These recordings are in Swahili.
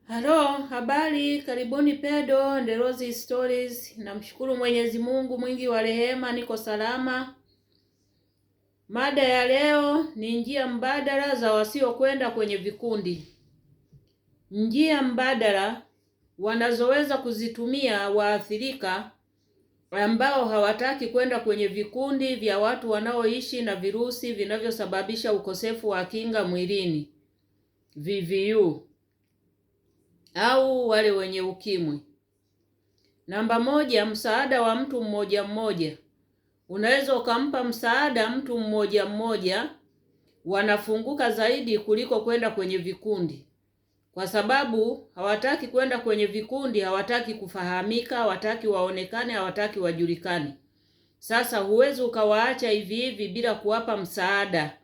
Halo, habari, karibuni Pedo and Rose Stories. Namshukuru Mwenyezi Mungu mwingi wa rehema, niko salama. Mada ya leo ni njia mbadala za wasiokwenda kwenye vikundi. Njia mbadala wanazoweza kuzitumia waathirika ambao hawataki kwenda kwenye vikundi vya watu wanaoishi na virusi vinavyosababisha ukosefu wa kinga mwilini, VVU, au wale wenye ukimwi. Namba moja, msaada wa mtu mmoja mmoja. Unaweza ukampa msaada mtu mmoja mmoja, wanafunguka zaidi kuliko kwenda kwenye vikundi, kwa sababu hawataki kwenda kwenye vikundi, hawataki kufahamika, hawataki waonekane, hawataki wajulikane. Sasa huwezi ukawaacha hivi hivi bila kuwapa msaada,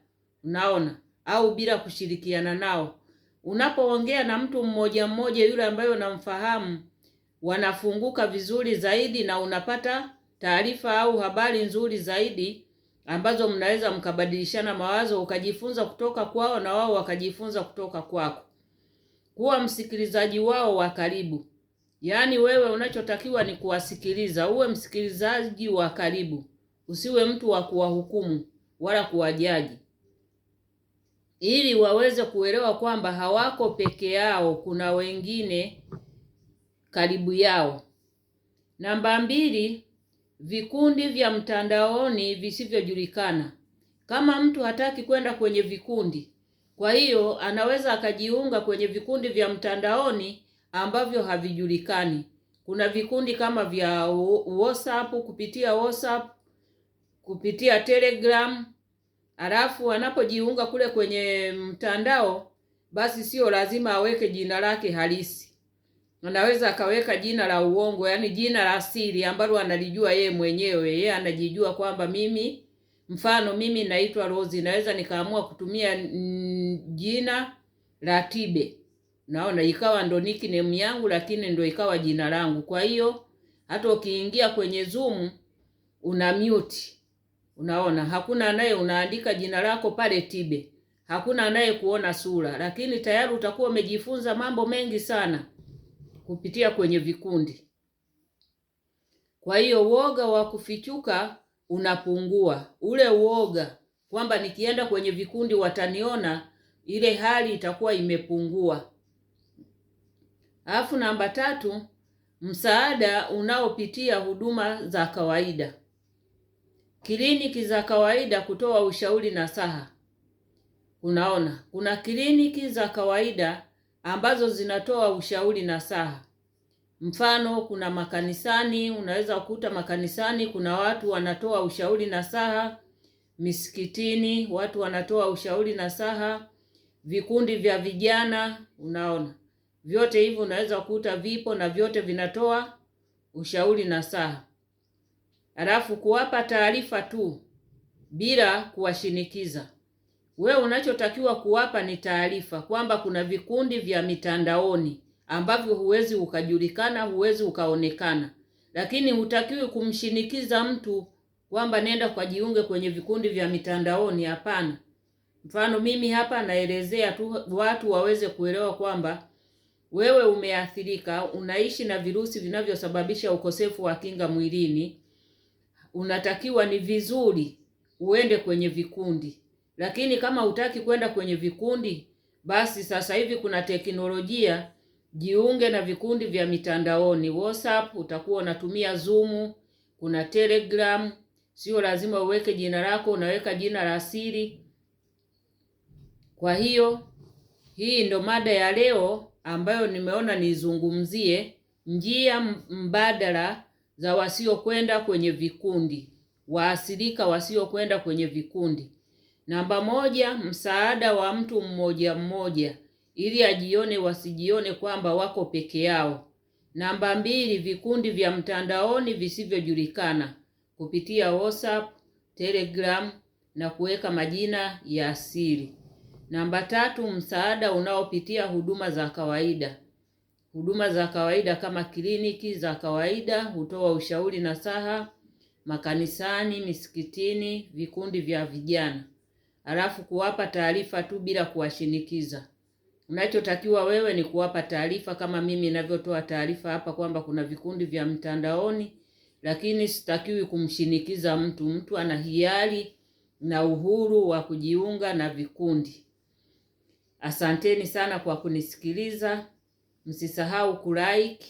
unaona, au bila kushirikiana nao. Unapoongea na mtu mmoja mmoja yule ambaye unamfahamu, wanafunguka vizuri zaidi na unapata taarifa au habari nzuri zaidi ambazo mnaweza mkabadilishana mawazo, ukajifunza kutoka kwao na wao wakajifunza kutoka kwako. Kuwa msikilizaji wao wa karibu. Yaani wewe unachotakiwa ni kuwasikiliza, uwe msikilizaji wa karibu. Usiwe mtu wa kuwahukumu wala kuwajaji, ili waweze kuelewa kwamba hawako peke yao, kuna wengine karibu yao. Namba mbili, vikundi vya mtandaoni visivyojulikana. Kama mtu hataki kwenda kwenye vikundi, kwa hiyo anaweza akajiunga kwenye vikundi vya mtandaoni ambavyo havijulikani. Kuna vikundi kama vya WhatsApp, kupitia WhatsApp, kupitia Telegram. Alafu anapojiunga kule kwenye mtandao, basi sio lazima aweke jina lake halisi. Anaweza akaweka jina la uongo, yani jina la siri ambalo analijua yeye mwenyewe. Yeye anajijua kwamba mimi, mfano mimi naitwa Rose, naweza nikaamua kutumia jina la Tibe. Naona ikawa ndo nickname yangu, lakini ndo ikawa jina langu. Kwa hiyo hata ukiingia kwenye Zoom una mute. Unaona, hakuna anaye, unaandika jina lako pale Tibe, hakuna anaye kuona sura, lakini tayari utakuwa umejifunza mambo mengi sana kupitia kwenye vikundi. Kwa hiyo uoga wa kufichuka unapungua. Ule uoga kwamba nikienda kwenye vikundi wataniona, ile hali itakuwa imepungua. Alafu namba tatu, msaada unaopitia huduma za kawaida. Kliniki za kawaida kutoa ushauri na saha. Unaona, kuna kliniki za kawaida ambazo zinatoa ushauri na saha. Mfano, kuna makanisani, unaweza kukuta makanisani kuna watu wanatoa ushauri na saha, misikitini watu wanatoa ushauri na saha, vikundi vya vijana, unaona. Vyote hivyo unaweza kukuta vipo na vyote vinatoa ushauri na saha. Alafu kuwapa taarifa tu bila kuwashinikiza. Wewe unachotakiwa kuwapa ni taarifa kwamba kuna vikundi vya mitandaoni ambavyo huwezi ukajulikana, huwezi ukaonekana. Lakini hutakiwi kumshinikiza mtu kwamba nenda kwa jiunge kwenye vikundi vya mitandaoni, hapana. Mfano mimi hapa naelezea tu watu waweze kuelewa kwamba wewe umeathirika, unaishi na virusi vinavyosababisha ukosefu wa kinga mwilini. Unatakiwa ni vizuri uende kwenye vikundi. Lakini kama hutaki kwenda kwenye vikundi, basi sasa hivi kuna teknolojia, jiunge na vikundi vya mitandaoni. WhatsApp utakuwa unatumia Zoom, kuna Telegram, sio lazima uweke jina lako, unaweka jina la siri. Kwa hiyo hii ndo mada ya leo ambayo nimeona nizungumzie, njia mbadala za wasiokwenda kwenye vikundi, waathirika wasiokwenda kwenye vikundi. Namba moja, msaada wa mtu mmoja mmoja, ili ajione wasijione kwamba wako peke yao. Namba mbili, vikundi vya mtandaoni visivyojulikana kupitia WhatsApp, Telegram na kuweka majina ya siri. Namba tatu, msaada unaopitia huduma za kawaida. Huduma za kawaida kama kliniki za kawaida hutoa ushauri na saha, makanisani, misikitini, vikundi vya vijana. Alafu kuwapa taarifa tu bila kuwashinikiza. Unachotakiwa wewe ni kuwapa taarifa kama mimi ninavyotoa taarifa hapa kwamba kuna vikundi vya mtandaoni, lakini sitakiwi kumshinikiza mtu. Mtu ana hiari na uhuru wa kujiunga na vikundi. Asanteni sana kwa kunisikiliza. Msisahau kulike,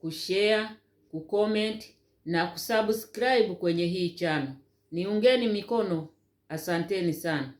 kushare, kucomment na kusubscribe kwenye hii channel. Niungeni mikono. Asanteni sana.